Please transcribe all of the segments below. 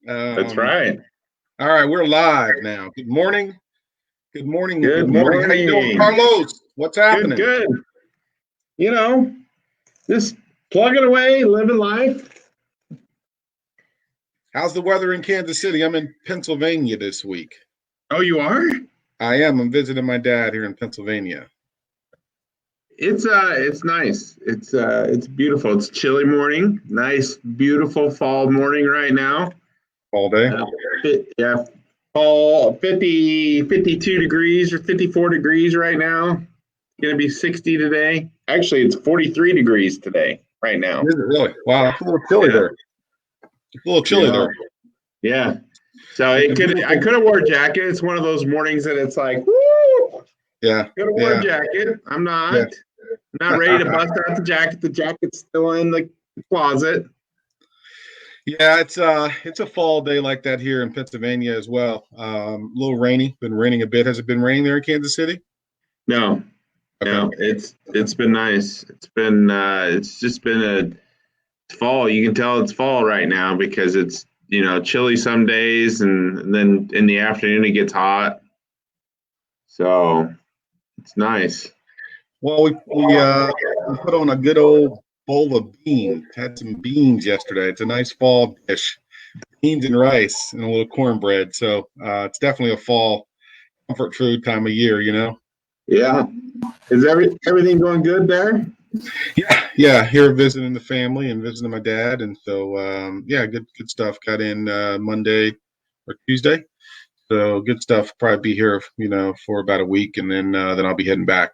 That's Um, right. all right, we're live now. Good morning. Good morning. Good Good morning. How you doing, morning. Carlos? What's Good, happening? good. You know, just plugging away, living life. How's the weather in Kansas City? I'm in Pennsylvania this week. Oh, you are? I am. I'm visiting my dad here in Pennsylvania. It's nice. It's beautiful. It's chilly morning. Nice, beautiful fall morning right now. All day. Yeah, fall 52 degrees or 54 degrees right now. It's gonna be 60 today. Actually, it's 43 degrees today, right now. Is it really? Wow, it's a little chilly Yeah. there. It's a little chilly Yeah. there. Yeah. So It's a I beautiful. could have wore a jacket. It's one of those mornings that it's like, woo, Yeah. could have wore a Yeah. jacket. I'm Yeah. not ready to bust out the jacket. The jacket's still in the closet. Yeah, it's a fall day like that here in Pennsylvania as well. A little rainy. Been raining a bit. Has it been raining there in Kansas City? No, Okay. no, it's been nice. It's just been a fall. You can tell it's fall right now because it's chilly some days and then in the afternoon it gets hot. So it's nice. Well, we put on a good old bowl of beans. Had some beans yesterday. It's a nice fall dish, beans and rice and a little cornbread. So it's definitely a fall comfort food time of year, you know. Yeah. Is everything going good there? Yeah. Here visiting the family and visiting my dad, and so yeah, good stuff. Got in Monday or Tuesday, so good stuff. Probably be here, for about a week, and then I'll be heading back.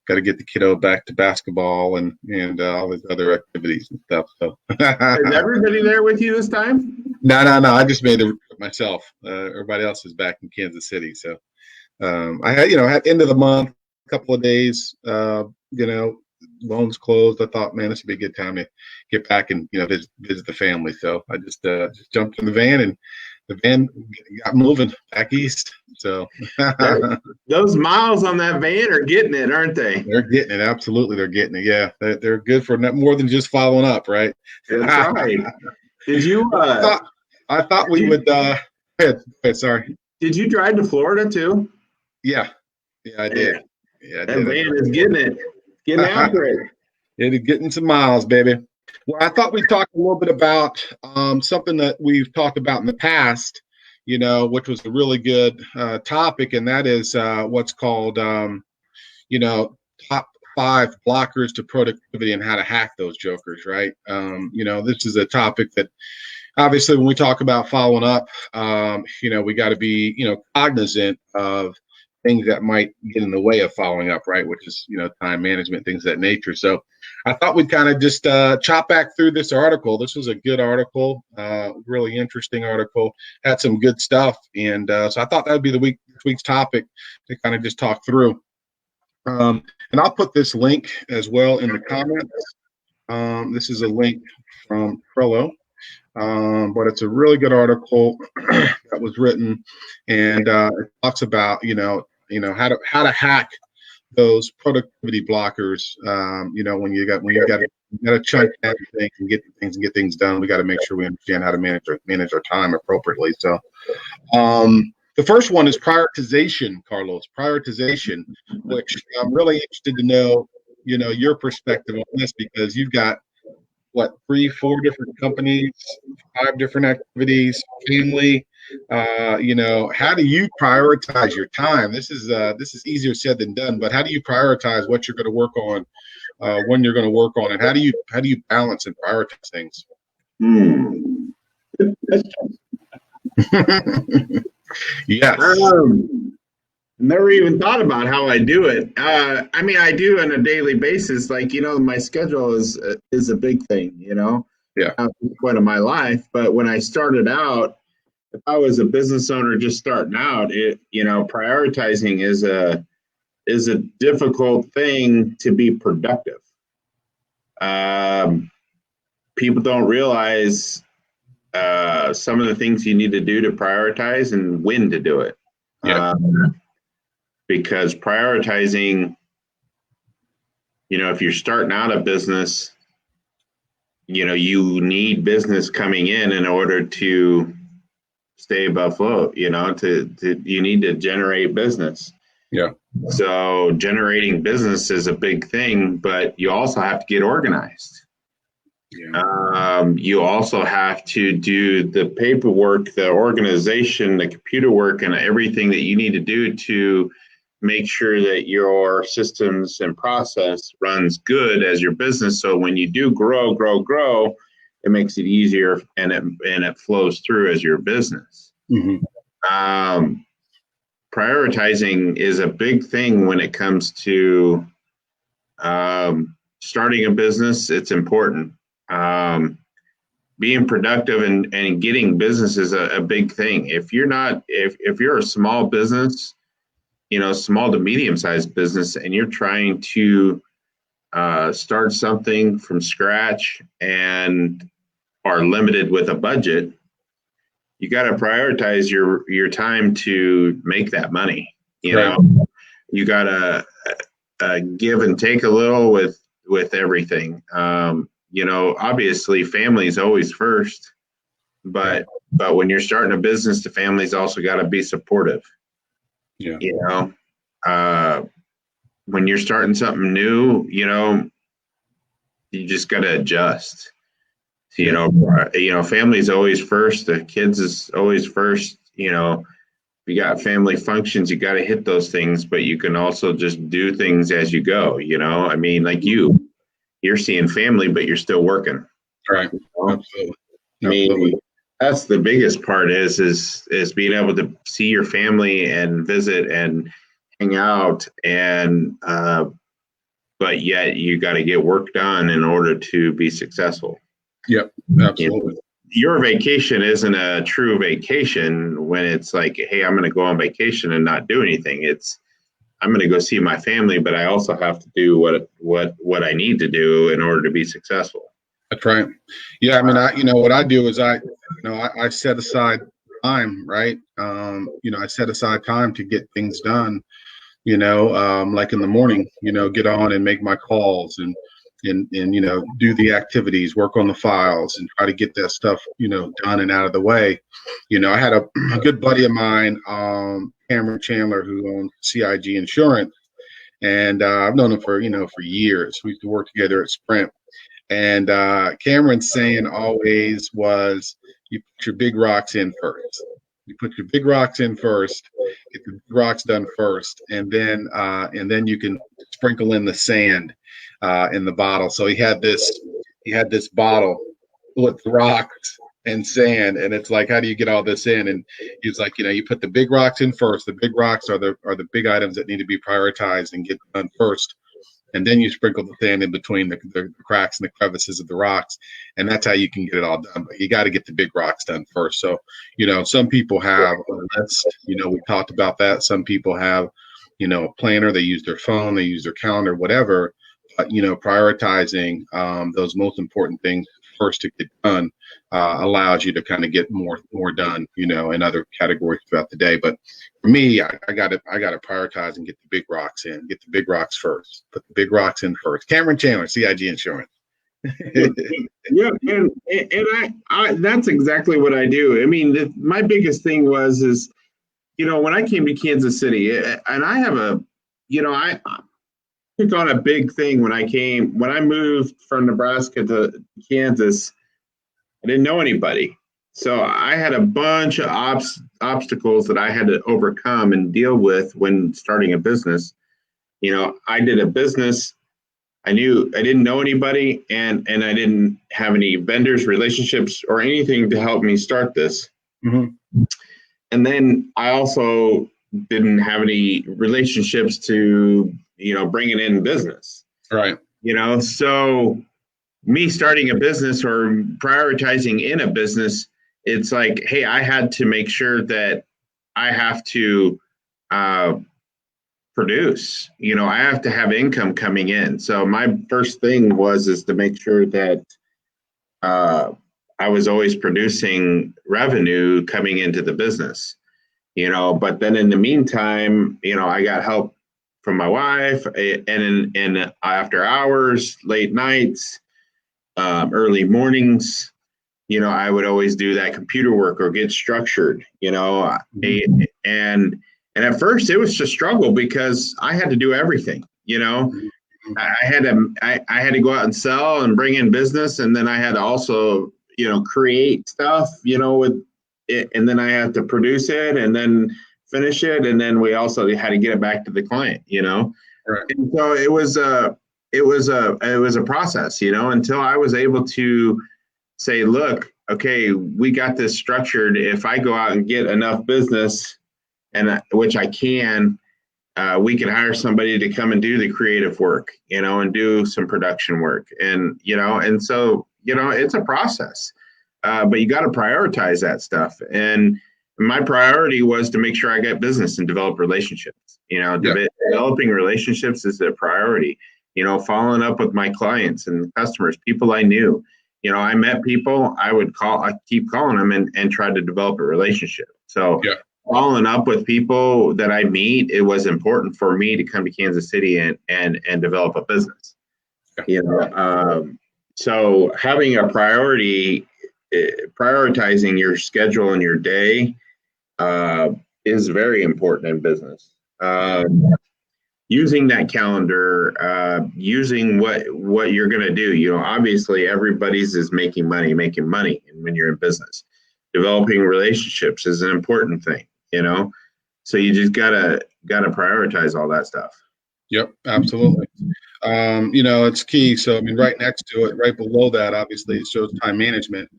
Got to get the kiddo back to basketball and all these other activities and stuff. So Is everybody there with you this time? no. I just made the trip myself. Everybody else is back in Kansas City. So I had at end of the month, a couple of days. Loans closed. I thought, man, this would be a good time to get back and visit the family. So I just jumped in the van and the van got moving back east. So Those miles on that van are getting it, aren't they? they're getting it. Absolutely, they're getting it. Yeah, they're good for more than just following up, right? That's right. Did you I thought we would. Sorry. did you drive to Florida too? Yeah, I did. Yeah, I That did. van is getting it. Getting after it. It's getting some miles, baby. Well, I thought we'd talk a little bit about something that we've talked about in the past, which was a really good topic, and that is what's called, top 5 blockers to productivity and how to hack those jokers, right? This is a topic that obviously when we talk about following up, we got to be, cognizant of things that might get in the way of following up, right? Which is, time management, things of that nature. So I thought we'd kind of just chop back through this article. This was a good article, really interesting article, had some good stuff. And so I thought that would be this week's topic to kind of just talk through. And I'll put this link as well in the comments. This is a link from Trello. But it's a really good article that was written, and it talks about how to hack those productivity blockers. When you got to chunk down things and get things done, we got to make sure we understand how to manage our time appropriately. So, the first one is prioritization, Carlos. Prioritization, which I'm really interested to know, your perspective on this because you've got 3, 4 different companies, 5 different activities, family. How do you prioritize your time? This is easier said than done, but how do you prioritize what you're going to work on, when you're going to work on it? How do you balance and prioritize things? Yes. Never even thought about how I do it. I do on a daily basis. Like, my schedule is a big thing, Yeah. at this point of my life. But when I started out, if I was a business owner just starting out, prioritizing is a difficult thing to be productive. People don't realize some of the things you need to do to prioritize and when to do it. Yeah. Because prioritizing, if you're starting out a business, you need business coming in order to stay above float, you need to generate business. Yeah. So generating business is a big thing, but you also have to get organized. You also have to do the paperwork, the organization, the computer work, and everything that you need to do to make sure that your systems and process runs good as your business. So when you do grow, it makes it easier and it flows through as your business. Prioritizing is a big thing when it comes to starting a business. It's important. Being productive and getting business is a big thing. If you're a small business, small to medium-sized business, and you're trying to start something from scratch and are limited with a budget, you got to prioritize your time to make that money. You got to give and take a little with everything. Obviously family is always first, but when you're starting a business, the family's also got to be supportive. When you're starting something new, you just got to adjust. Family's always first. The kids is always first. You got family functions, you got to hit those things, but you can also just do things as you go. I mean, like you're seeing family, but you're still working. Right. Absolutely. I mean, that's the biggest part is being able to see your family and visit and hang out, and but yet you got to get work done in order to be successful. Yep, absolutely. Your vacation isn't a true vacation when it's like, hey, I'm going to go on vacation and not do anything. It's I'm going to go see my family, but I also have to do what I need to do in order to be successful. That's right. Yeah, I mean, what I do is I set aside time, right? I set aside time to get things done. Like in the morning, get on and make my calls and do the activities, work on the files, and try to get that stuff done and out of the way. I had a good buddy of mine, Cameron Chandler, who owns CIG Insurance, and I've known him for years. We used to work together at Sprint, and Cameron's saying always was, you put your big rocks in first. You put your big rocks in first, get the rocks done first, and then you can sprinkle in the sand in the bottle. So he had this bottle with rocks and sand, and it's like, how do you get all this in? And he's like, you put the big rocks in first. The big rocks are the big items that need to be prioritized and get done first. And then you sprinkle the sand in between the cracks and the crevices of the rocks. And that's how you can get it all done. But you got to get the big rocks done first. So, some people have a list, we talked about that. Some people have, a planner, they use their phone, they use their calendar, whatever. But, prioritizing those most important things first to get done allows you to kind of get more done, in other categories throughout the day. But for me, I got to prioritize and get the big rocks in, get the big rocks first, put the big rocks in first. Cameron Chandler, CIG Insurance. Yeah, and I that's exactly what I do. I mean, my biggest thing is when I came to Kansas City, and I have I took on a big thing when I moved from Nebraska to Kansas. I didn't know anybody. So I had a bunch of obstacles that I had to overcome and deal with when starting a business. I did a business. I didn't know anybody, and I didn't have any vendors, relationships, or anything to help me start this. Mm-hmm. And then I also didn't have any relationships to, bringing in business. Right. So me starting a business or prioritizing in a business, it's like, hey, I had to make sure that I have to produce. I have to have income coming in. So my first thing is to make sure that I was always producing revenue coming into the business. But then in the meantime, I got help from my wife, and in after hours, late nights, early mornings. I would always do that computer work or get structured. And at first it was a struggle because I had to do everything. I had to go out and sell and bring in business, and then I had to also create stuff with it, and then I had to produce it and then finish it, and then we also had to get it back to the client. Right. And so it was a process, until I was able to say, look, okay, we got this structured. If I go out and get enough business, and which I can, we can hire somebody to come and do the creative work, and do some production work. And so, it's a process, but you got to prioritize that stuff. And my priority was to make sure I got business and develop relationships. Developing relationships is a priority, following up with my clients and customers, people I knew. I met people, I keep calling them and try to develop a relationship. So following up with people that I meet, it was important for me to come to Kansas City and develop a business. So having a priority, prioritizing your schedule and your day is very important in business. Using that calendar, using what you're going to do. Obviously everybody's is making money, and when you're in business, developing relationships is an important thing. So you just gotta prioritize all that stuff. Yep, absolutely. It's key. So, right next to it, right below that, obviously, it shows time management.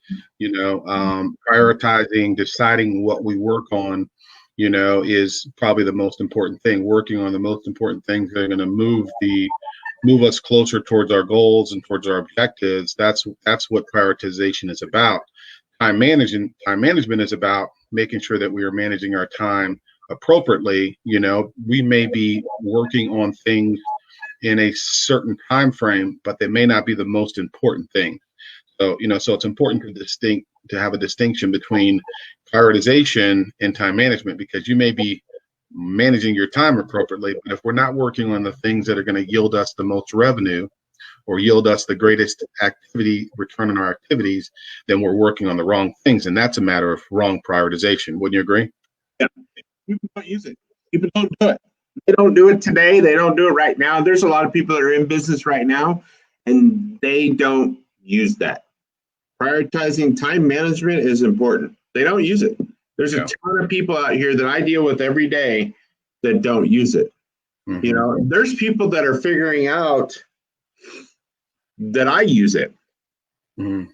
Prioritizing, deciding what we work on, is probably the most important thing. Working on the most important things that are going to move us closer towards our goals and towards our objectives. That's what prioritization is about. Time management is about making sure that we are managing our time appropriately. We may be working on things in a certain time frame, but they may not be the most important thing. So it's important to have a distinction between prioritization and time management, because you may be managing your time appropriately, but if we're not working on the things that are going to yield us the most revenue or yield us the greatest return on our activities, then we're working on the wrong things, and that's a matter of wrong prioritization. Wouldn't you agree? Yeah. People don't use it. People don't do it. They don't do it today. They don't do it right now. There's a lot of people that are in business right now, and they don't use that. Prioritizing time management is important. They don't use it. There's a ton of people out here that I deal with every day that don't use it. Mm-hmm. There's people that are figuring out that I use it. Mm-hmm.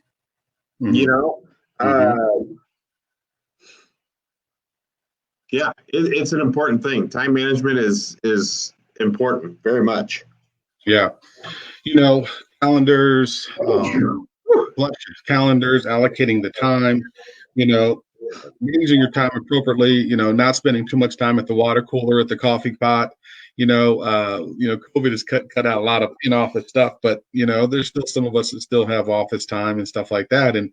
Yeah, it's an important thing. Time management is important, very much. Yeah. Calendars, calendars, allocating the time, managing your time appropriately, not spending too much time at the water cooler, at the coffee pot. COVID has cut out a lot of in-office stuff, but there's still some of us that still have office time and stuff like that. And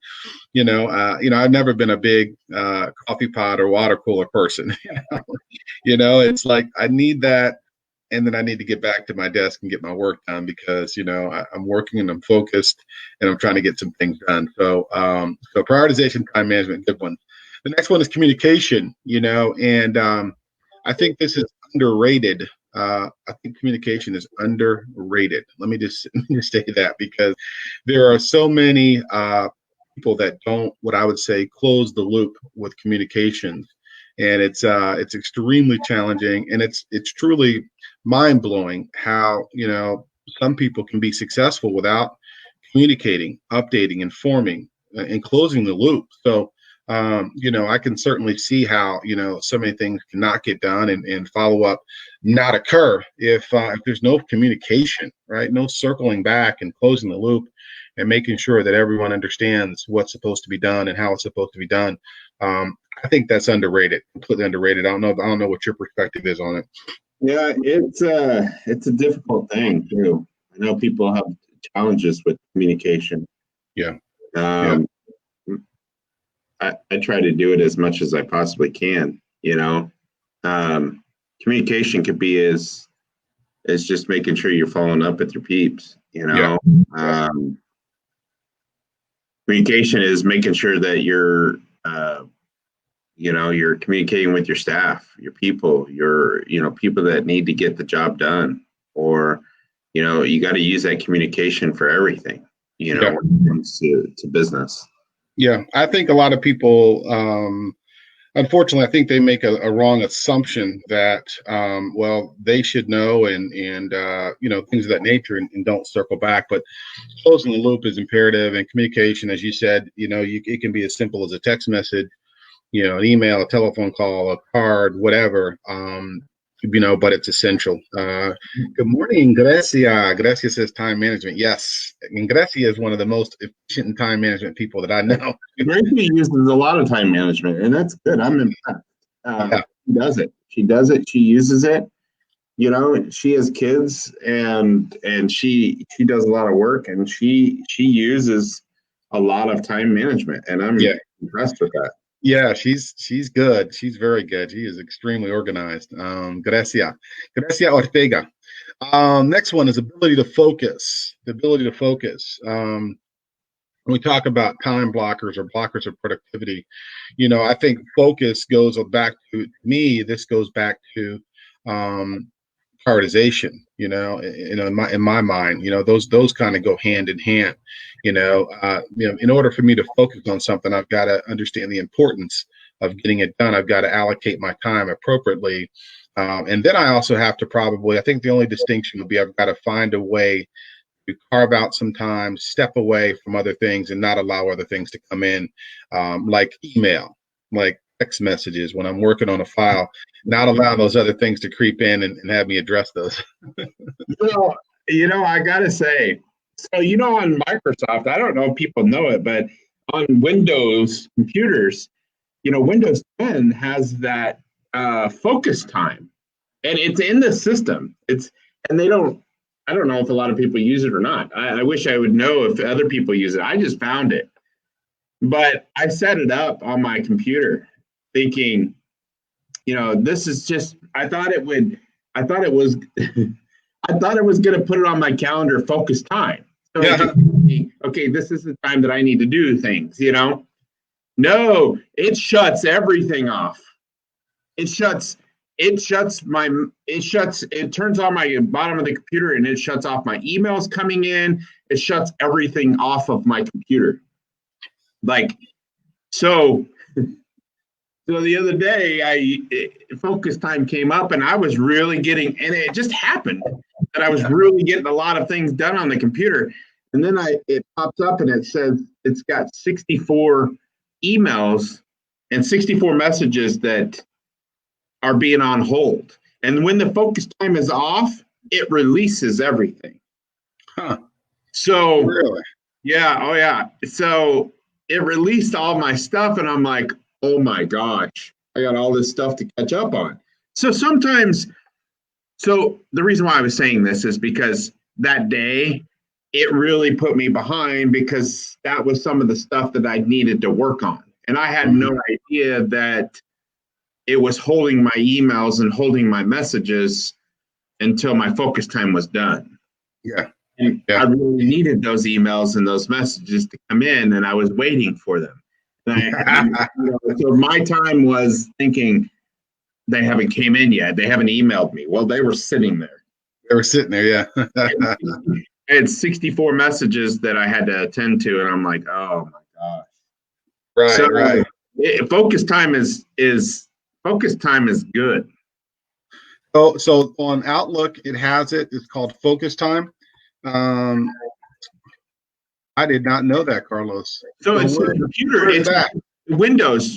I've never been a big coffee pot or water cooler person. It's like I need that, and then I need to get back to my desk and get my work done, because I'm working and I'm focused and I'm trying to get some things done. So prioritization, time management, good one. The next one is communication. And I think this is underrated. I think communication is underrated. Let me just say that, because there are so many people that don't, what I would say, close the loop with communications, and it's extremely challenging, and it's truly mind blowing how some people can be successful without communicating, updating, informing, and closing the loop. So I can certainly see how, so many things cannot get done and follow up not occur if there's no communication, right? No circling back and closing the loop and making sure that everyone understands what's supposed to be done and how it's supposed to be done. I think that's underrated, completely underrated. I don't know what your perspective is on it. Yeah, it's a difficult thing too. I know people have challenges with communication. Yeah. I try to do it as much as I possibly can. Communication could be as just making sure you're following up with your peeps. Communication is making sure that you're communicating with your staff, your people, people that need to get the job done, or, you got to use that communication for everything, Yeah. when it comes to business. Yeah. I think a lot of people, unfortunately, I think they make a wrong assumption that, well, they should know and things of that nature and don't circle back. But closing the loop is imperative, and communication, as you said, it can be as simple as a text message, an email, a telephone call, a card, whatever. But it's essential. Good morning, Gracia. Gracia says time management. Yes. And Gracia is one of the most efficient time management people that I know. Gracie uses a lot of time management, and that's good. I'm impressed. Yeah. She does it. She does it. She uses it. She has kids, and she does a lot of work, and she uses a lot of time management, and I'm impressed with that. Yeah, she's good. She's very good. She is extremely organized. Gracia Ortega. Next one is ability to focus. The ability to focus. When we talk about time blockers or blockers of productivity, I think focus goes back to me. This goes back to prioritization. In my mind, those kind of go hand in hand. In order for me to focus on something, I've got to understand the importance of getting it done. I've got to allocate my time appropriately. And then I also have to I think the only distinction would be I've got to find a way to carve out some time, step away from other things and not allow other things to come in, like email, like text messages when I'm working on a file, not allow those other things to creep in and have me address those. I got to say, so, on Microsoft, I don't know if people know it, but on Windows computers, Windows 10 has that focus time, and it's in the system. I don't know if a lot of people use it or not. I wish I would know if other people use it. I just found it, but I set it up on my computer thinking, this is just, I thought it was I thought it was going to put it on my calendar focus time. So okay, this is the time that I need to do things, No, it shuts everything off. It turns on my bottom of the computer, and it shuts off my emails coming in. It shuts everything off of my computer. So the other day, focus time came up, and I was really and it just happened that I was really getting a lot of things done on the computer. And then it pops up and it says it's got 64 emails and 64 messages that are being on hold. And when the focus time is off, it releases everything. Huh. So, really? Yeah. Oh, yeah. So it released all my stuff, and I'm like, oh my gosh, I got all this stuff to catch up on. So the reason why I was saying this is because that day, it really put me behind, because that was some of the stuff that I needed to work on. And I had no idea that it was holding my emails and holding my messages until my focus time was done. Yeah. And I really needed those emails and those messages to come in, and I was waiting for them. So my time was thinking, they haven't came in yet. They haven't emailed me. Well, they were sitting there. Yeah. I had 64 messages that I had to attend to, and I'm like, oh my gosh. Right. Focus time is good. So on Outlook, it has it. It's called Focus Time. I did not know that, Carlos. So it's the computer. It's Windows.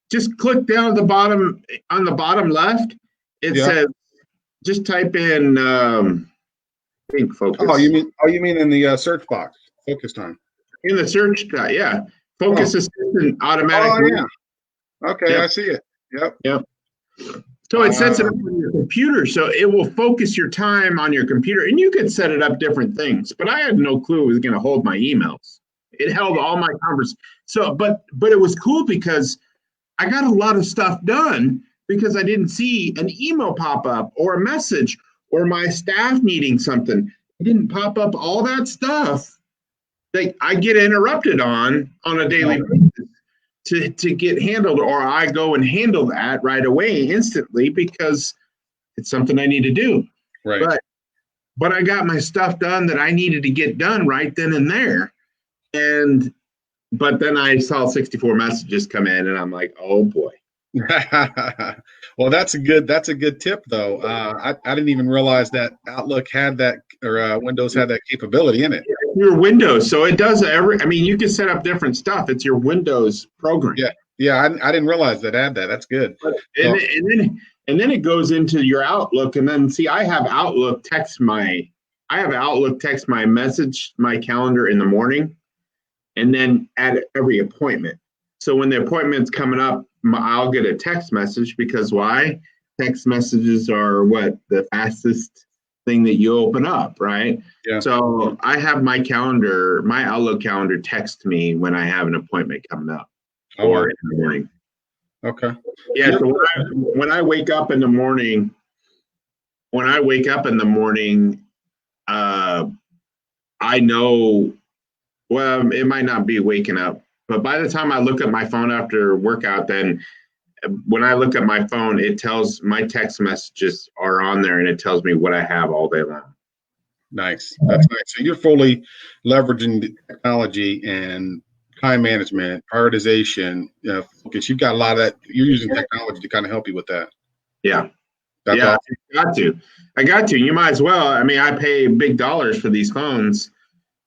Just click down at the bottom, on the bottom left. It says, just type in I think focus. Oh, you mean in the search box? Focus Time. In the search guy, yeah. Focus assistant automatic. Oh, yeah. Okay, I see it. Yep. So it sets it up on your computer, so it will focus your time on your computer, and you can set it up different things. But I had no clue it was going to hold my emails. It held all my conversations. So, but it was cool because I got a lot of stuff done because I didn't see an email pop up or a message or my staff needing something. It didn't pop up. All that stuff that I get interrupted on a daily basis to get handled, or I go and handle that right away instantly because it's something I need to do. Right. But I got my stuff done that I needed to get done right then and there. But then I saw 64 messages come in and I'm like, oh boy. Well, that's a good tip though. I didn't even realize that Outlook had that, or Windows had that capability in it. Your Windows, so it does I mean, you can set up different stuff. It's your Windows program. Yeah. I didn't realize that had that. That's good. And then it goes into your Outlook, and then see, I have Outlook text my message, my calendar in the morning, and then at every appointment. So when the appointment's coming up, I'll get a text message, because why? Text messages are the fastest thing that you open up, right? Yeah. So I have my Outlook calendar text me when I have an appointment coming up, or in the morning. Okay. Yeah. So when I wake up in the morning, I know. Well, it might not be waking up, but by the time I look at my phone after workout, then when I look at my phone, it tells my text messages are on there, and it tells me what I have all day long. Nice. That's nice. So you're fully leveraging the technology and time management, prioritization, focus. You've got a lot of that. You're using technology to kind of help you with that. Yeah. That's awesome. I got to. You might as well. I mean, I pay big dollars for these phones,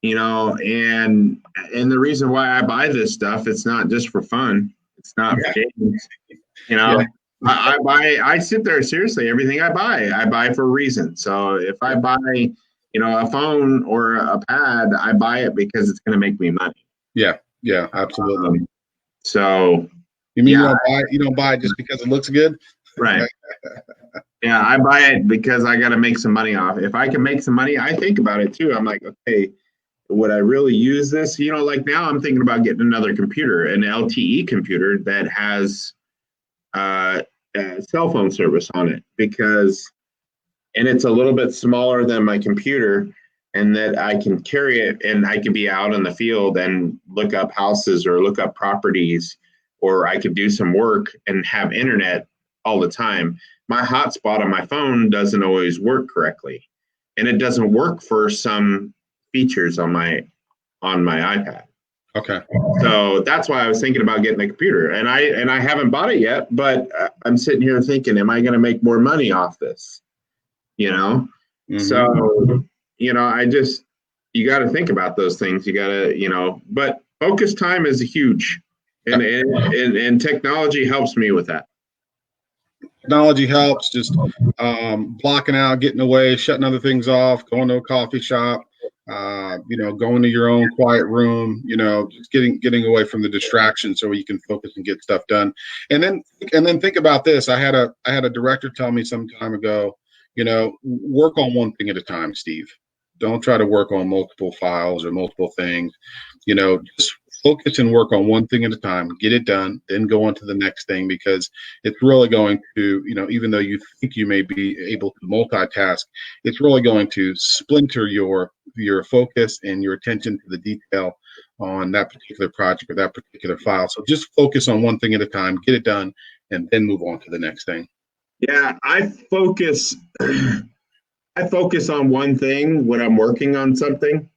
and the reason why I buy this stuff, it's not just for fun. It's not for games. I sit there seriously. Everything I buy for a reason. So if I buy, a phone or a pad, I buy it because it's going to make me money. Yeah, absolutely. So you mean you don't buy it just because it looks good? Right. Yeah, I buy it because I got to make some money off. If I can make some money, I think about it too. I'm like, okay, would I really use this? Like now I'm thinking about getting another computer, an LTE computer that has cell phone service on it, and it's a little bit smaller than my computer, and that I can carry it, and I could be out in the field and look up houses or look up properties, or I could do some work and have internet all the time. My hotspot on my phone doesn't always work correctly, and it doesn't work for some features on my iPad. Okay. So that's why I was thinking about getting a computer, and I haven't bought it yet, but I'm sitting here thinking, am I going to make more money off this? So, you got to think about those things. You got to, but focus time is huge, and technology helps me with that. Technology helps, just blocking out, getting away, shutting other things off, going to a coffee shop, going to your own quiet room, just getting away from the distraction so you can focus and get stuff done. And then think about this. I had a director tell me some time ago, work on one thing at a time, Steve. Don't try to work on multiple files or multiple things. Just focus and work on one thing at a time, get it done, then go on to the next thing, because it's really going to, even though you think you may be able to multitask, it's really going to splinter your focus and your attention to the detail on that particular project or that particular file. So just focus on one thing at a time, get it done, and then move on to the next thing. Yeah, I focus on one thing when I'm working on something.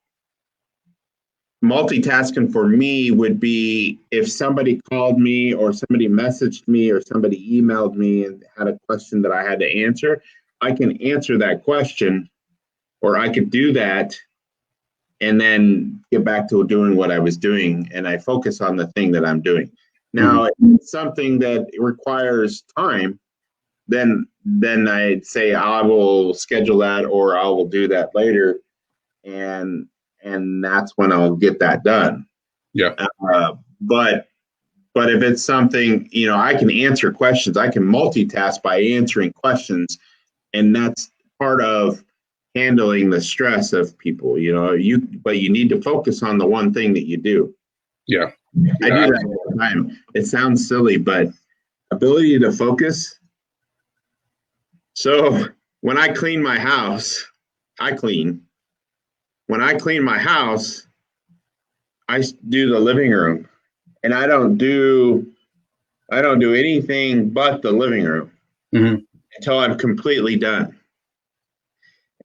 Multitasking for me would be if somebody called me or somebody messaged me or somebody emailed me and had a question that I had to answer. I can answer that question, or I could do that and then get back to doing what I was doing, and I focus on the thing that I'm doing. Now, if it's something that requires time, then I'd say I will schedule that, or I will do that later, and that's when I'll get that done. Yeah. But if it's something, I can answer questions. I can multitask by answering questions, and that's part of handling the stress of people. But you need to focus on the one thing that you do. Yeah. I do that all the time. It sounds silly, but ability to focus. So when I clean my house, When I clean my house, do the living room, and I don't do anything but the living room until I'm completely done.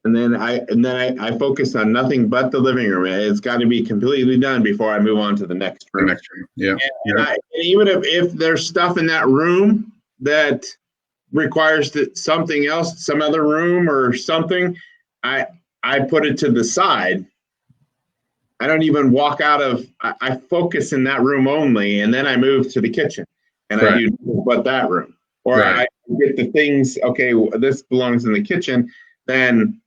And then I focus on nothing but the living room. It's got to be completely done before I move on to the next room. Yeah. And even if there's stuff in that room that requires something else, some other room or something, I put it to the side. I don't even walk out of. I focus in that room only, and then I move to the kitchen, and I do but that room, or I get the things. Okay, this belongs in the kitchen. Then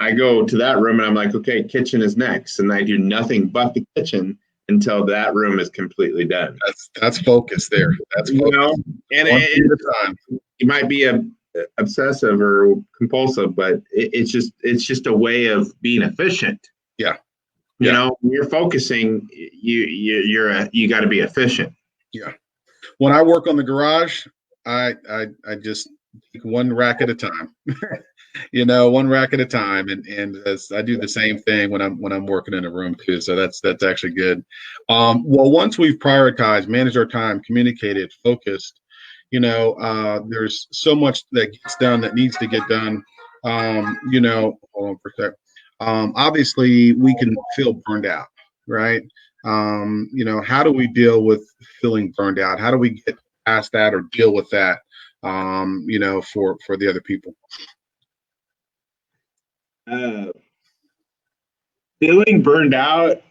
I go to that room, and I'm like, okay, kitchen is next, and I do nothing but the kitchen until that room is completely done. That's focus there. That's focus. And it might be a obsessive or compulsive, but it's just a way of being efficient. Yeah. You know, when you're focusing, you got to be efficient. Yeah. When I work on the garage, I just take one rack at a time. One rack at a time, and as I do the same thing when I'm working in a room too. So that's actually good. Well, once we've prioritized, managed our time, communicated, focused, there's so much that gets done that needs to get done. Hold on for a sec. Obviously we can feel burned out, right? How do we deal with feeling burned out? How do we get past that or deal with that, for the other people? Feeling burned out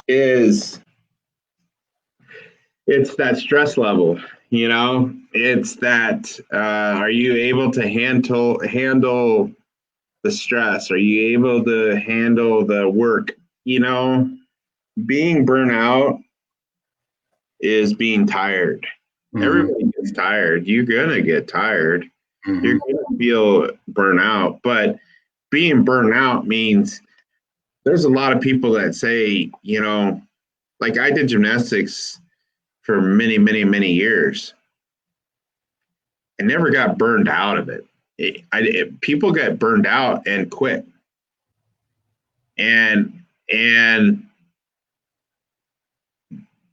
it's that stress level, it's that, are you able to handle the stress? Are you able to handle the work? Being burnt out is being tired. Everybody gets tired. You're gonna get tired. You're gonna feel burnout, but being burnt out means there's a lot of people that say, like I did gymnastics for many, many, many years. I never got burned out of it. People get burned out and quit. And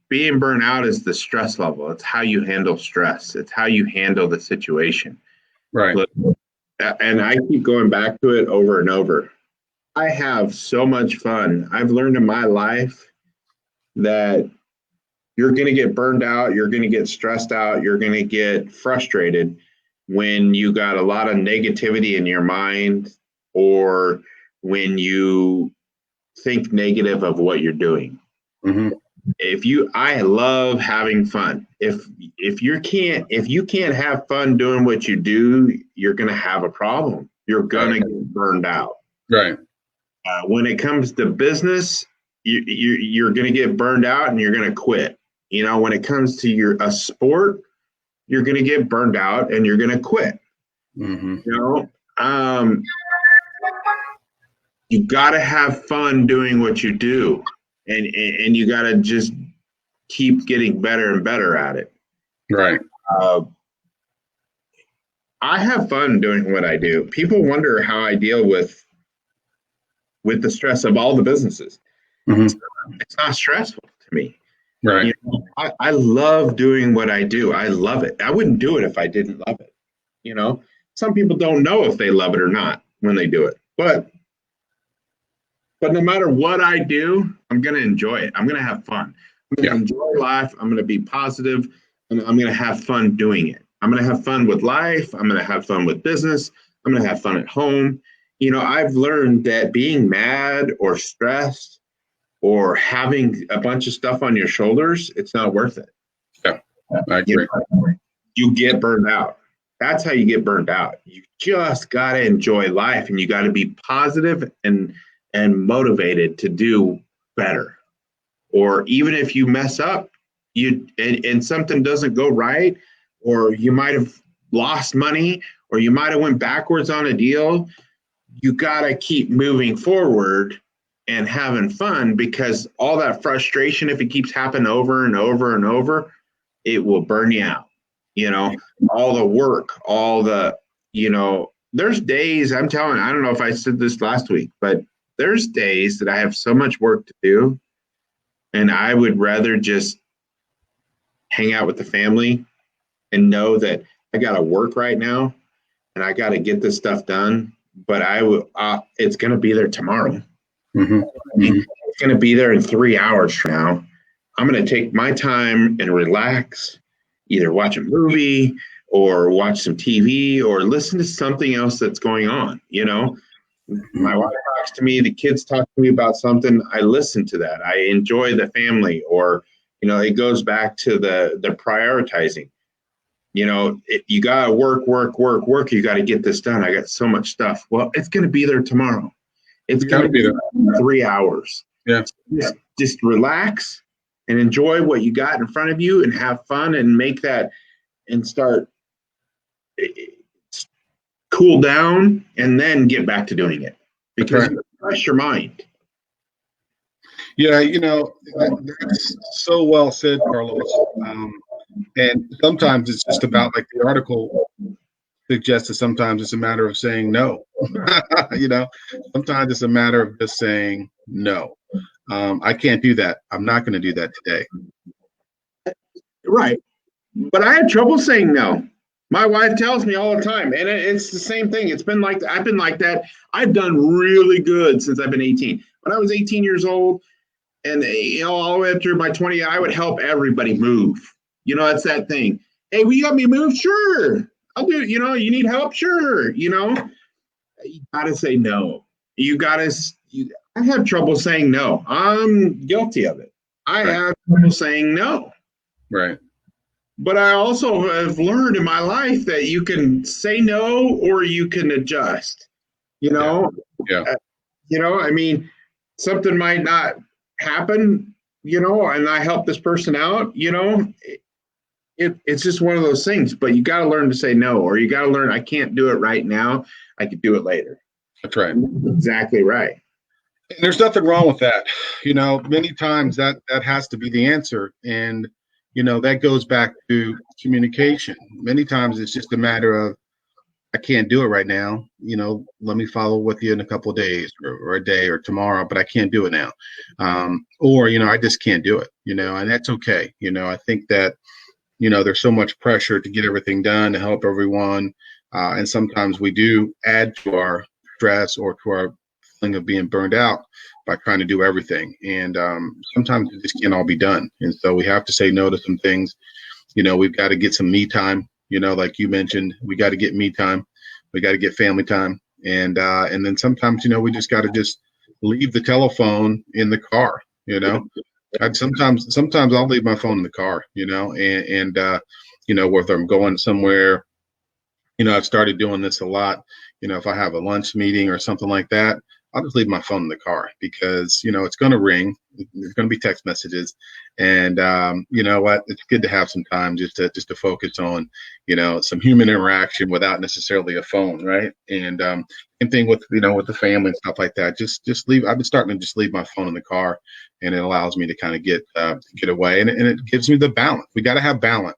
being burnt out is the stress level. It's how you handle stress. It's how you handle the situation. Right. And I keep going back to it over and over. I have so much fun. I've learned in my life that you're going to get burned out. You're going to get stressed out. You're going to get frustrated when you got a lot of negativity in your mind, or when you think negative of what you're doing. I love having fun. If you can't have fun doing what you do, you're going to have a problem. You're going to get burned out. Right. When it comes to business, you're going to get burned out and you're going to quit. When it comes to a sport, you're going to get burned out and you're going to quit. You got to have fun doing what you do, and you got to just keep getting better and better at it. Right. I have fun doing what I do. People wonder how I deal with the stress of all the businesses. It's not stressful to me. Right. I love doing what I do. I love it. I wouldn't do it if I didn't love it. Some people don't know if they love it or not when they do it. But no matter what I do, I'm going to enjoy it. I'm going to have fun. I'm going to enjoy life. I'm going to be positive, and I'm going to have fun doing it. I'm going to have fun with life. I'm going to have fun with business. I'm going to have fun at home. I've learned that being mad or stressed or having a bunch of stuff on your shoulders, it's not worth it. Yeah, I agree. You get burned out. That's how you get burned out. You just got to enjoy life, and you got to be positive and motivated to do better. Or even if you mess up, and something doesn't go right, or you might have lost money, or you might have went backwards on a deal, you got to keep moving forward and having fun, because all that frustration, if it keeps happening over and over and over, it will burn you out. All the work, there's days, I don't know if I said this last week, but there's days that I have so much work to do, And I would rather just hang out with the family and know that I got to work right now and I got to get this stuff done. But it's going to be there tomorrow. Mm-hmm. Mm-hmm. It's going to be there in 3 hours from now. I'm going to take my time and relax, either watch a movie or watch some TV or listen to something else that's going on. You know, my wife talks to me, the kids talk to me about something. I listen to that. I enjoy the family, or, you know, it goes back to the prioritizing. You know, you got to work. You got to get this done. I got so much stuff. Well, it's going to be there tomorrow. It's going to be there in 3 hours. Yeah. Just relax and enjoy what you got in front of you and have fun and make that and start cool down and then get back to doing it because you refresh your mind. Yeah, you know, that's so well said, Carlos. And sometimes it's just about, like the article suggests, that sometimes it's a matter of saying no. You know, sometimes it's a matter of just saying no. I can't do that. I'm not going to do that today. Right. But I have trouble saying no. My wife tells me all the time, and it's the same thing. It's been like I've been like that. I've done really good since I've been 18. When I was 18 years old, and you know, all the way up through my 20, I would help everybody move. You know, it's that thing. Hey, will you help me move? Sure, I'll do it. You know, you need help? Sure. You know, you gotta say no. I have trouble saying no. I'm guilty of it. I have trouble saying no. Right. But I also have learned in my life that you can say no or you can adjust. You know, you know, I mean, something might not happen, you know, and I help this person out, you know, it's just one of those things. But you got to learn to say no, or you got to learn I can't do it right now. I could do it later. That's right. Exactly right. And there's nothing wrong with that. You know, many times that has to be the answer. And you know, that goes back to communication. Many times it's just a matter of, I can't do it right now. You know, let me follow with you in a couple of days or a day or tomorrow, but I can't do it now. Or, you know, I just can't do it, you know, and that's okay. You know, I think that, you know, there's so much pressure to get everything done, to help everyone. And sometimes we do add to our stress or to our feeling of being burned out by trying to do everything. And sometimes it just can't all be done. And so we have to say no to some things. You know, we've got to get some me time, you know, like you mentioned, we got to get me time. We got to get family time. And then sometimes, you know, we just got to just leave the telephone in the car, you know. Sometimes I'll leave my phone in the car, you know, and you know, whether I'm going somewhere, you know, I've started doing this a lot. You know, if I have a lunch meeting or something like that, I'll just leave my phone in the car because, you know, it's going to ring. There's going to be text messages. And you know what? It's good to have some time just to focus on, you know, some human interaction without necessarily a phone. Right. And same thing with, you know, with the family and stuff like that. Just leave. I've been starting to just leave my phone in the car, and it allows me to kind of get away. And it gives me the balance. We got to have balance.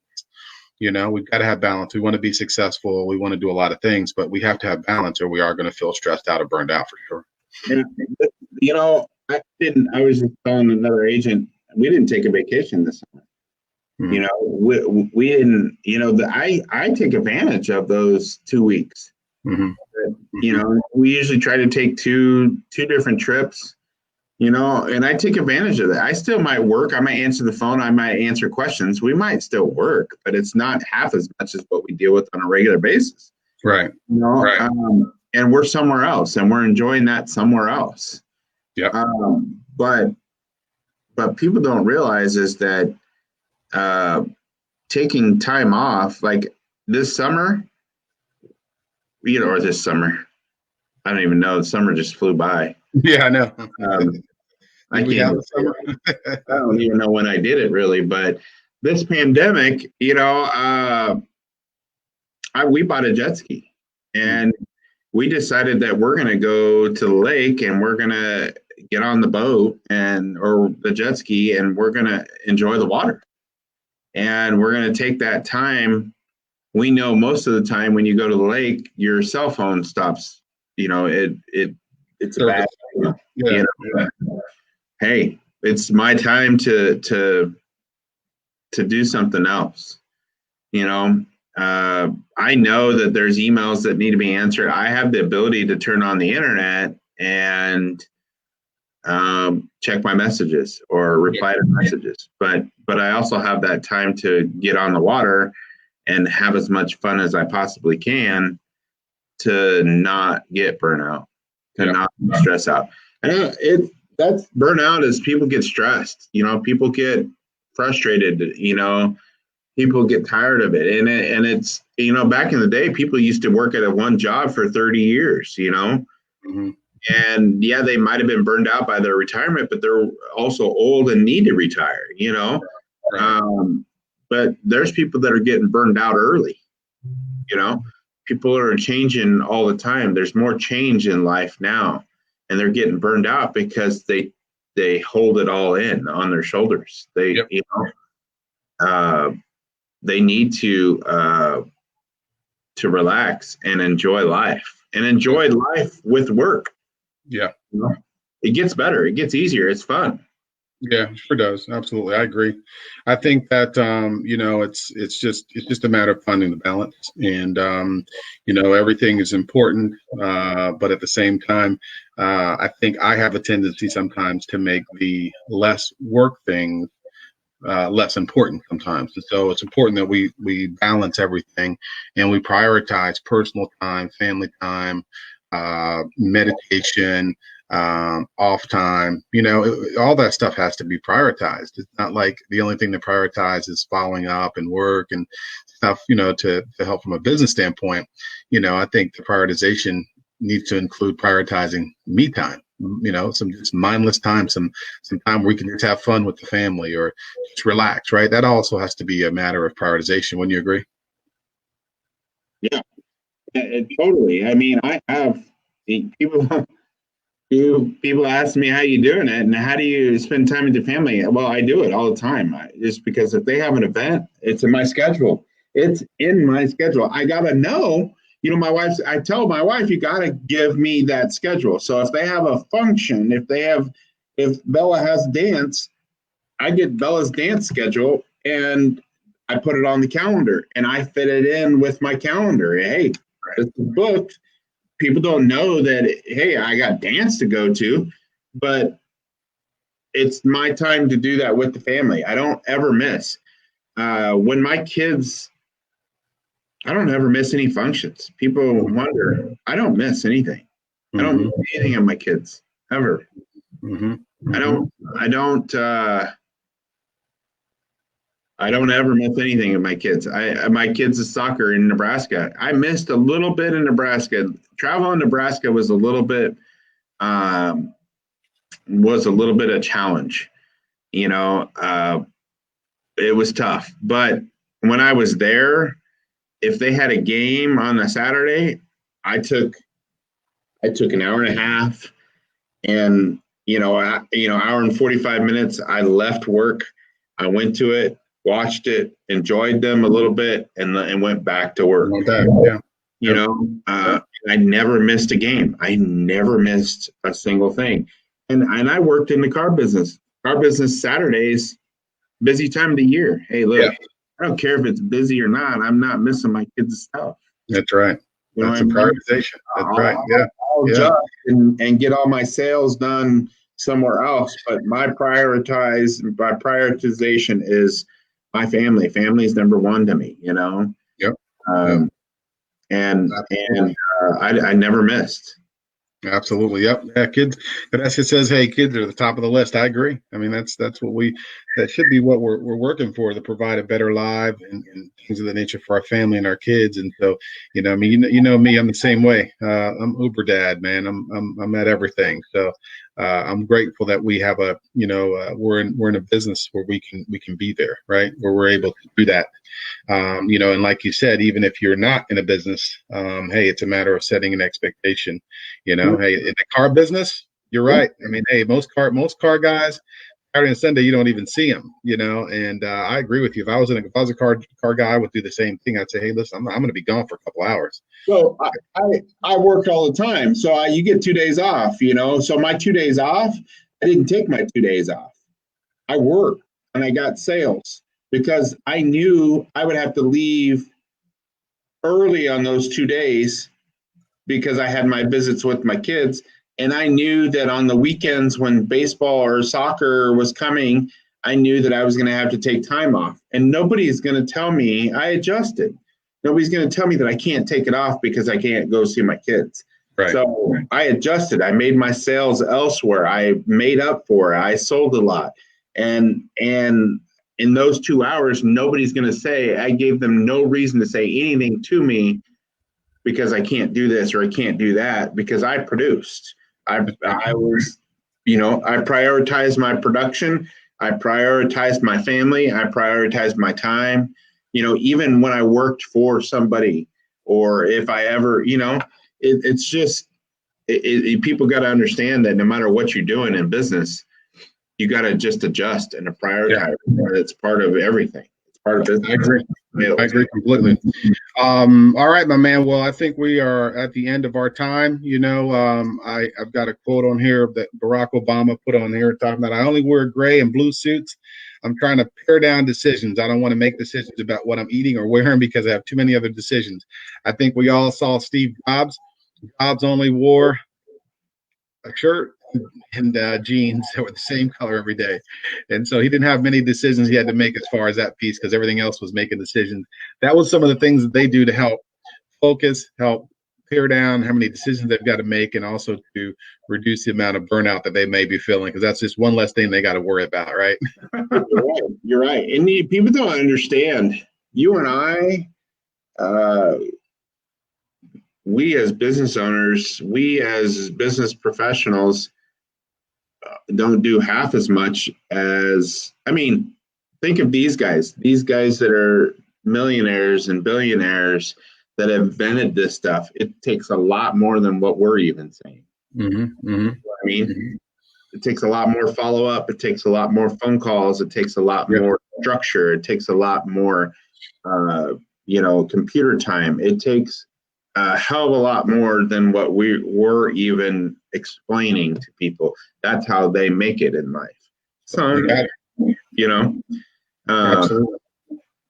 You know, we've got to have balance. We want to be successful. We want to do a lot of things, but we have to have balance or we are going to feel stressed out or burned out for sure. And, you know, I was just telling another agent, we didn't take a vacation this summer. Mm-hmm. You know, we didn't, you know, I take advantage of those 2 weeks. Mm-hmm. You know, we usually try to take two different trips, you know, and I take advantage of that. I still might work. I might answer the phone. I might answer questions. We might still work, but it's not half as much as what we deal with on a regular basis. Right. You know, right. And we're somewhere else and we're enjoying that somewhere else. Yeah. But people don't realize is that taking time off, like this summer, you know, or this summer, I don't even know. The summer just flew by. Yeah, I know. I don't even know when I did it really, but this pandemic, you know, we bought a jet ski and we decided that we're going to go to the lake and we're going to get on the boat or the jet ski and we're going to enjoy the water. And we're going to take that time. We know most of the time when you go to the lake, your cell phone stops. You know, it's a bad thing. Yeah. You know? Hey, it's my time to do something else. You know, I know that there's emails that need to be answered. I have the ability to turn on the internet and check my messages or reply to messages, but I also have that time to get on the water and have as much fun as I possibly can to not get burnout, to not stress out. And that's burnout is people get stressed, you know, people get frustrated, you know, people get tired of it. And it's, you know, back in the day, people used to work at one job for 30 years, you know, and yeah, they might've been burned out by their retirement, but they're also old and need to retire, you know? But there's people that are getting burned out early, you know, people are changing all the time. There's more change in life now, and they're getting burned out because they hold it all in on their shoulders. They, you know, they need to relax and enjoy life with work. Yeah. You know? It gets better. It gets easier. It's fun. Yeah, sure does. Absolutely. I agree. I think that, you know, it's just a matter of finding the balance, and, you know, everything is important. But at the same time, I think I have a tendency sometimes to make the less work things less important sometimes. And so it's important that we balance everything, and we prioritize personal time, family time, meditation, off time. You know, all that stuff has to be prioritized. It's not like the only thing to prioritize is following up and work and stuff, you know, to help from a business standpoint. You know, I think the prioritization needs to include prioritizing me time, you know, some just mindless time, some time where we can just have fun with the family or just relax, right? That also has to be a matter of prioritization. Wouldn't you agree? Yeah, totally. I mean, I have people people ask me how you doing it and how do you spend time with your family. Well, I do it all the time. Just because if they have an event, it's in my schedule. It's in my schedule. I gotta know. You know, I tell my wife, you gotta give me that schedule. So if they have a function, if Bella has dance, I get Bella's dance schedule and I put it on the calendar and I fit it in with my calendar. Hey, it's booked. People don't know that, hey, I got dance to go to, but it's my time to do that with the family. I don't ever miss. When my kids, I don't ever miss any functions. People wonder, I don't miss anything. I don't miss anything of my kids ever. I don't ever miss anything of my kids. My kids' soccer in Nebraska. I missed a little bit in Nebraska. Travel in Nebraska was a little bit a challenge. You know, it was tough. But when I was there, if they had a game on a Saturday, I took an hour and a half, and hour and 45 minutes. I left work. I went to it, watched it, enjoyed them a little bit, and went back to work. I never missed a game. I never missed a single thing. And I worked in the car business. Car business Saturdays, busy time of the year. Hey, look, I don't care if it's busy or not. I'm not missing my kids' stuff. That's right. That's a prioritization. That's right. Yeah. I'll adjust and get all my sales done somewhere else. But my prioritization is my family. Family is number one to me, you know? Yep. And I never missed. Absolutely. Yep. Yeah. Kids. Vanessa says, hey, kids are the top of the list. I agree. I mean, that should be what we're working for, to provide a better life and things of the nature for our family and our kids. And so, you know, I mean, you know me, I'm the same way. I'm Uber dad, man. I'm at everything. So I'm grateful that we have we're in a business where we can be there, right? Where we're able to do that. You know, and like you said, even if you're not in a business, hey, it's a matter of setting an expectation. You know, hey, in the car business, you're right. I mean, hey, most car guys, Saturday and Sunday, you don't even see them. You know, and I agree with you. If I was a car guy, I would do the same thing. I'd say, hey, listen, I'm going to be gone for a couple hours. So I work all the time. So you get 2 days off. You know, so my 2 days off, I didn't take my 2 days off. I worked and I got sales because I knew I would have to leave early on those 2 days because I had my visits with my kids. And I knew that on the weekends when baseball or soccer was coming, I knew that I was going to have to take time off. And nobody's going to tell me I adjusted. Nobody's going to tell me that I can't take it off because I can't go see my kids. Right. So I adjusted. I made my sales elsewhere. I made up for it. I sold a lot. And in those 2 hours, nobody's going to say, I gave them no reason to say anything to me because I can't do this or I can't do that, because I produced. I was, I prioritized my production. I prioritized my family. I prioritized my time. Even when I worked for somebody, or if I ever, it's just, people got to understand that no matter what you're doing in business, you got to just adjust and prioritize. Yeah. It's part of everything. It's part of business. I agree completely. All right, my man. Well, I think we are at the end of our time. I've got a quote on here that Barack Obama put on here talking about, I only wear gray and blue suits. I'm trying to pare down decisions. I don't want to make decisions about what I'm eating or wearing because I have too many other decisions. I think we all saw Steve Jobs. Jobs only wore a shirt and jeans that were the same color every day. And so he didn't have many decisions he had to make as far as that piece, because everything else was making decisions. That was some of the things that they do to help focus, help pare down how many decisions they've got to make, and also to reduce the amount of burnout that they may be feeling, because that's just one less thing they got to worry about, right? You're right. And people don't understand. You and I, we as business owners, we as business professionals, don't do half as much as, think of these guys that are millionaires and billionaires that have invented this stuff. It takes a lot more than what we're even saying. Mm-hmm, mm-hmm. It takes a lot more follow-up. It takes a lot more phone calls. It takes a lot more structure. It takes a lot more, computer time. It takes a hell of a lot more than what we were even explaining to people. That's how they make it in life. So, Absolutely.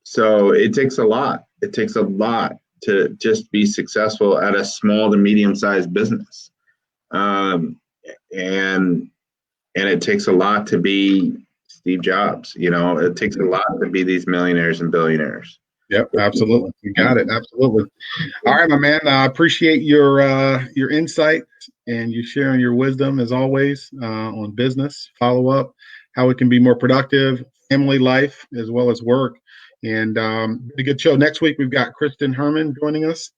So it takes a lot. It takes a lot to just be successful at a small to medium-sized business. And it takes a lot to be Steve Jobs. It takes a lot to be these millionaires and billionaires. Yep, absolutely. You got it. Absolutely. All right, my man. I appreciate your insight and you sharing your wisdom as always on business, follow up, how it can be more productive, family life, as well as work. And a good show. Next week, we've got Kristen Herman joining us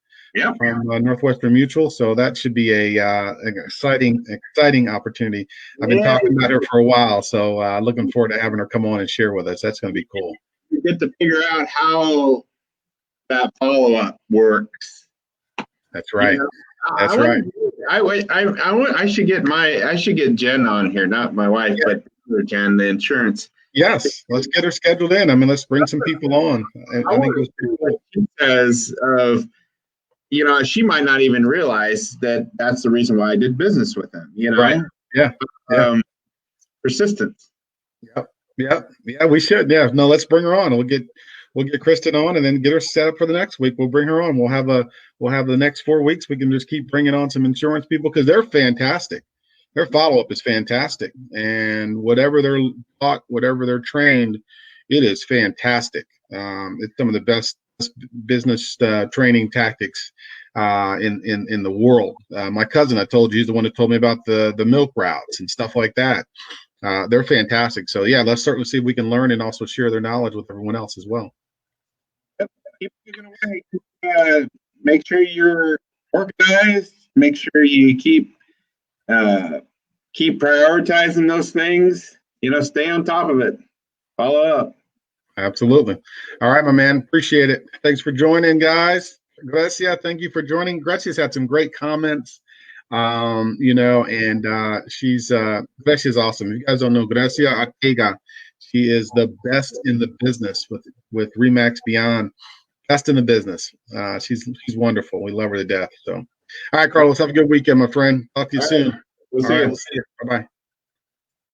from Northwestern Mutual. So that should be an exciting opportunity. I've been talking about her for a while. So looking forward to having her come on and share with us. That's going to be cool. You get to figure out how that follow-up works. That's right. That's right. I should get Jen on here, not my wife, but Jen, the insurance. Yes, let's get her scheduled in. Let's bring some people on. I think what she says of, she might not even realize that that's the reason why I did business with him. Right. Yeah. Persistence. Yeah. We should. Yeah. No, let's bring her on. We'll get Kristen on, and then get her set up for the next week. We'll bring her on. We'll have the next 4 weeks. We can just keep bringing on some insurance people, because they're fantastic. Their follow-up is fantastic, and whatever they're taught, whatever they're trained, it is fantastic. It's some of the best business training tactics in the world. My cousin, I told you, he's the one that told me about the milk routes and stuff like that. They're fantastic. So yeah, let's certainly see if we can learn and also share their knowledge with everyone else as well. Keep moving away. Make sure you're organized. Make sure you keep prioritizing those things. Stay on top of it. Follow up. Absolutely. All right, my man. Appreciate it. Thanks for joining, guys. Gracia, thank you for joining. Gracia's had some great comments. Gracia's awesome. If you guys don't know Gracia Arteaga, she is the best in the business with Remax Beyond. Best in the business. She's wonderful. We love her to death. So, all right, Carlos, have a good weekend, my friend. Talk to you soon. We'll see you. Bye-bye.